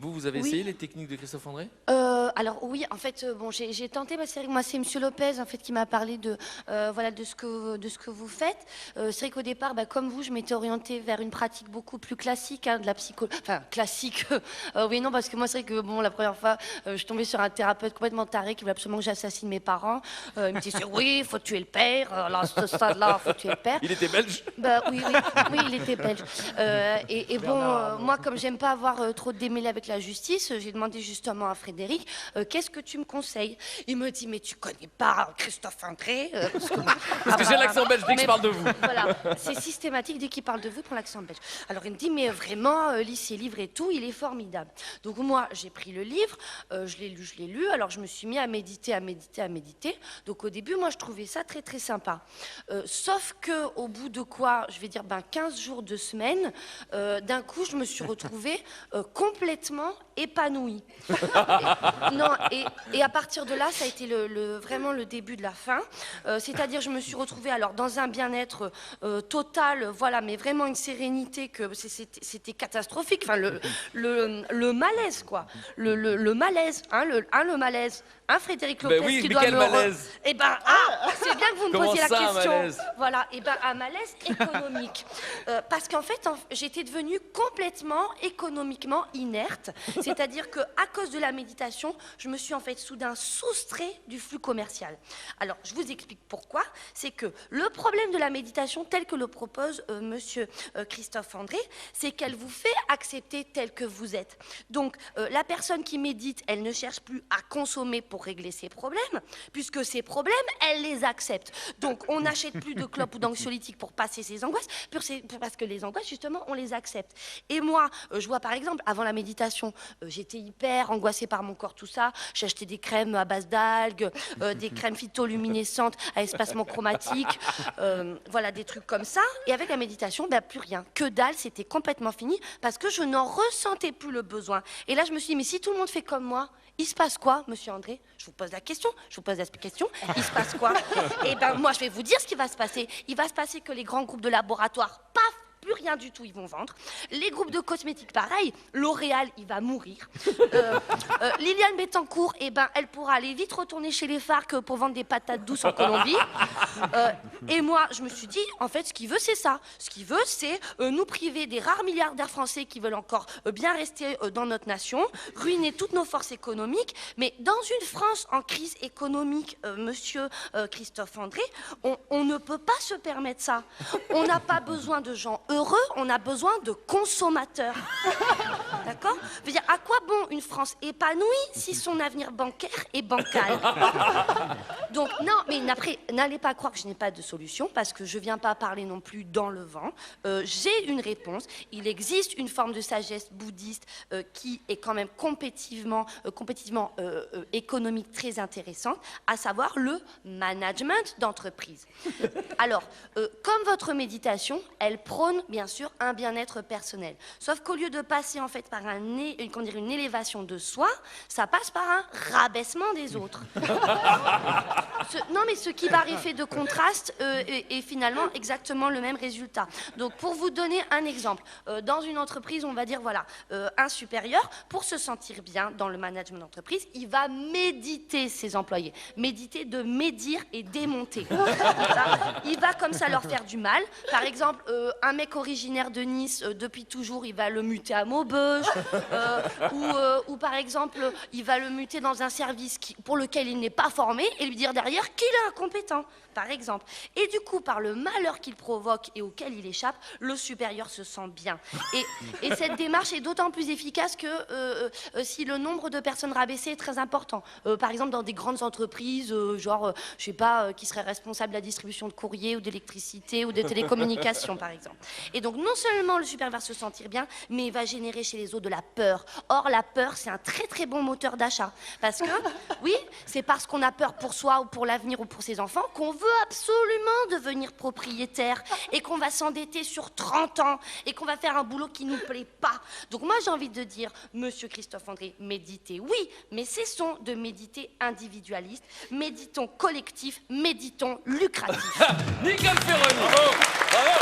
Vous avez essayé les techniques de Christophe André? Alors oui, en fait, bon, j'ai tenté, parce que moi c'est Monsieur Lopez en fait qui m'a parlé de voilà de ce que vous faites. C'est vrai qu'au départ, comme vous, je m'étais orientée vers une pratique beaucoup plus classique, de la psychologie, enfin classique. Oui, non, parce que moi c'est vrai que bon, la première fois, je suis tombée sur un thérapeute complètement taré qui voulait absolument que j'assassine mes parents. Il me disait oui, il faut tuer le père. Là, à ce stade-là, il faut tuer le père. Il était belge? Oui, il était belge. Et bon, moi, comme j'aime pas avoir trop de démêlés avec la justice, j'ai demandé justement à Frédéric, qu'est-ce que tu me conseilles? Il me dit, mais tu connais pas Christophe André? Parce que j'ai l'accent belge dès que je parle de vous. Voilà, c'est systématique, dès qu'il parle de vous, pour l'accent belge. Alors il me dit, mais vraiment, lis ses livres et tout, il est formidable. Donc moi, j'ai pris le livre, je l'ai lu, alors je me suis mis à méditer. Donc au début, moi, je trouvais ça très, très sympa. Sauf que au bout de quoi, je vais dire, 15 jours, 2 semaines, d'un coup, je me suis retrouvée complètement épanouie. Et à partir de là, ça a été vraiment le début de la fin. C'est-à-dire, je me suis retrouvée alors dans un bien-être total, voilà, mais vraiment une sérénité que c'était catastrophique. Enfin, le malaise, quoi. Le malaise, le malaise. Frédéric Lopez, oui, qui mais doit quel me... malaise? C'est bien que vous me posiez la question. Un malaise? Voilà, un malaise économique. Parce qu'en fait, j'étais devenue complètement économiquement inerte. C'est-à-dire qu'à cause de la méditation, je me suis en fait soudain soustrait du flux commercial. Alors, je vous explique pourquoi. C'est que le problème de la méditation, tel que le propose monsieur Christophe André, c'est qu'elle vous fait accepter tel que vous êtes. Donc, la personne qui médite, elle ne cherche plus à consommer pour régler ses problèmes, puisque ses problèmes, elle les accepte. Donc, on n'achète plus de clopes ou d'anxiolytiques pour passer ses angoisses, parce que les angoisses, justement, on les accepte. Et moi, je vois par exemple, avant la méditation, j'étais hyper angoissée par mon corps, tout ça. J'ai acheté des crèmes à base d'algues, des crèmes phytoluminescentes à espacement chromatique, voilà, des trucs comme ça. Et avec la méditation, plus rien. Que dalle, c'était complètement fini, parce que je n'en ressentais plus le besoin. Et là, je me suis dit, mais si tout le monde fait comme moi, il se passe quoi, monsieur André? Je vous pose la question, il se passe quoi? Eh ben, moi, je vais vous dire ce qui va se passer. Il va se passer que les grands groupes de laboratoires, paf, plus rien du tout, ils vont vendre. Les groupes de cosmétiques, pareil. L'Oréal, il va mourir. Liliane Bettencourt, elle pourra aller vite retourner chez les FARC pour vendre des patates douces en Colombie. Et moi, je me suis dit, en fait, ce qu'il veut, c'est ça. Ce qu'il veut, c'est nous priver des rares milliardaires français qui veulent encore bien rester dans notre nation, ruiner toutes nos forces économiques. Mais dans une France en crise économique, monsieur Christophe André, on ne peut pas se permettre ça. On n'a pas besoin de gens heureux, on a besoin de consommateurs. D'accord? Je veux dire, à quoi bon une France épanouie si son avenir bancaire est bancal? Donc, non, mais après, n'allez pas croire que je n'ai pas de solution, parce que je ne viens pas parler non plus dans le vent. J'ai une réponse. Il existe une forme de sagesse bouddhiste qui est quand même compétitivement économique très intéressante, à savoir le management d'entreprise. Alors, comme votre méditation, elle prône bien sûr un bien-être personnel. Sauf qu'au lieu de passer en fait par une élévation de soi, ça passe par un rabaissement des autres. Non, mais ce qui par effet de contraste est finalement exactement le même résultat. Donc pour vous donner un exemple, dans une entreprise, on va dire voilà, un supérieur, pour se sentir bien dans le management d'entreprise, il va méditer ses employés. Méditer de médire et démonter. Il va comme ça leur faire du mal. Par exemple, un mec originaire de Nice, depuis toujours, il va le muter à Maubeuge. Ou par exemple, il va le muter dans un service pour lequel il n'est pas formé et lui dire derrière qu'il est incompétent, par exemple. Et du coup, par le malheur qu'il provoque et auquel il échappe, le supérieur se sent bien. Et cette démarche est d'autant plus efficace que si le nombre de personnes rabaissées est très important. Par exemple, dans des grandes entreprises, genre, je sais pas, qui seraient responsables de la distribution de courrier ou d'électricité ou de télécommunications, par exemple. Et donc, non seulement le supérieur va se sentir bien, mais il va générer chez les autres de la peur. Or, la peur, c'est un très très bon moteur d'achat. Parce que, oui, C'est parce qu'on a peur pour soi ou pour l'avenir ou pour ses enfants qu'on veut absolument devenir propriétaire et qu'on va s'endetter sur 30 ans et qu'on va faire un boulot qui nous plaît pas. Donc moi j'ai envie de dire, monsieur Christophe André, méditez, oui, mais cessons de méditer individualiste, méditons collectif, méditons lucratif. Nicole Ferroni. Bravo, bravo.